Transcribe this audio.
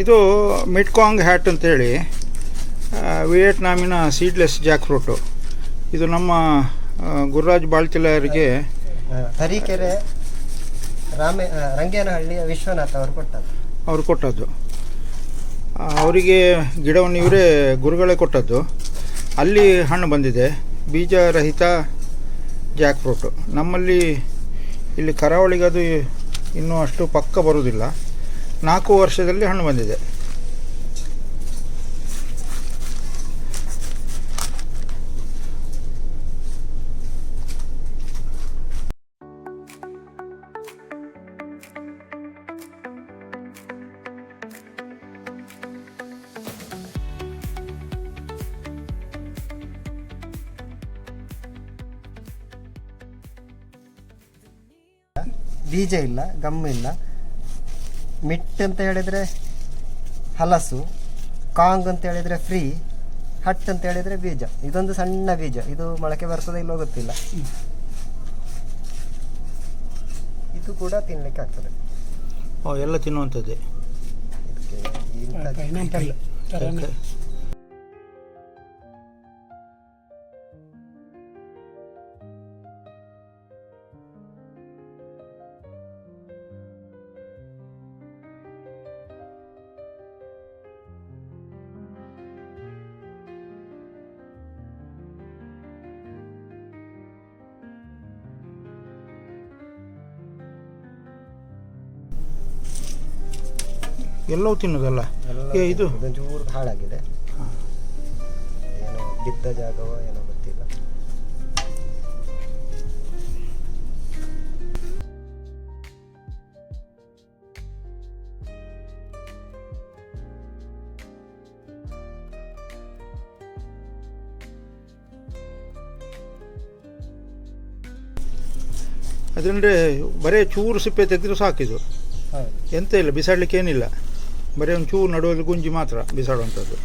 ಇದು ಮಿಡ್ಕಾಂಗ್ ಹ್ಯಾಟ್ ಅಂತೇಳಿ ವಿಯೆಟ್ನಾಮಿನ seedless Jack fruit. ಇದು ನಮ್ಮ ಗುರುರಾಜ್ ಬಾಳ್ತಿಲರಿಗೆ ತರೀಕೆರೆ ರಂಗೇನಹಳ್ಳಿಯ ವಿಶ್ವನಾಥ್ ಅವರು ಕೊಟ್ಟದ್ದು. ಅವರಿಗೆ ಗಿಡವನ್ನು ಇವರೇ ಗುರುಗಳೇ ಕೊಟ್ಟದ್ದು. ಅಲ್ಲಿ ಹಣ್ಣು ಬಂದಿದೆ, ಬೀಜರಹಿತ ಜಾಕ್ ಫ್ರೂಟು. ನಮ್ಮಲ್ಲಿ ಇಲ್ಲಿ ಕರಾವಳಿಗೆ ಅದು ಇನ್ನೂ ಅಷ್ಟು ಪಕ್ಕ ಬರುವುದಿಲ್ಲ. 4 ವರ್ಷದಲ್ಲಿ ಹಣ್ಣು ಬಂದಿದೆ. ಬೀಜ ಇಲ್ಲ, ಗಮ್ಮು ಇಲ್ಲ. ಮಿಟ್ ಅಂತ ಹೇಳಿದರೆ ಹಲಸು, ಕಾಂಗ್ ಅಂತ ಹೇಳಿದರೆ ಫ್ರೀ, ಹಟ್ ಅಂತ ಹೇಳಿದರೆ ಬೀಜ. ಇದೊಂದು ಸಣ್ಣ ಬೀಜ, ಇದು ಮೊಳಕೆ ಬರ್ತದೆ ಇಲ್ಲೋ ಗೊತ್ತಿಲ್ಲ. ಇದು ಕೂಡ ತಿನ್ನಲಿಕ್ಕೆ ಆಗ್ತದೆ. ಎಲ್ಲ ತಿನ್ನುವಂಥದ್ದೇ. ಎಲ್ಲವೂ ತಿನ್ನೋದಲ್ಲ. ಇದು ಚೂರು ಹಾಳಾಗಿದೆ, ಏನೋ ಬಿದ್ದ ಜಾಗವೋ ಏನೋ ಗೊತ್ತಿಲ್ಲ. ಅದಂದರೆ ಬರೀ ಚೂರು ಸಿಪ್ಪೆ ತೆಗೆದ್ರು ಸಾಕಿದು, ಎಂತ ಇಲ್ಲ, ಬಿಸಾಡಲಿಕ್ಕೆ ಏನಿಲ್ಲ. ಬರೀ ಒಂದು ಚೂರು ನಡುವಲ್ಲಿ ಗುಂಜಿ ಮಾತ್ರ ಬಿಸಾಡುವಂಥದ್ದು.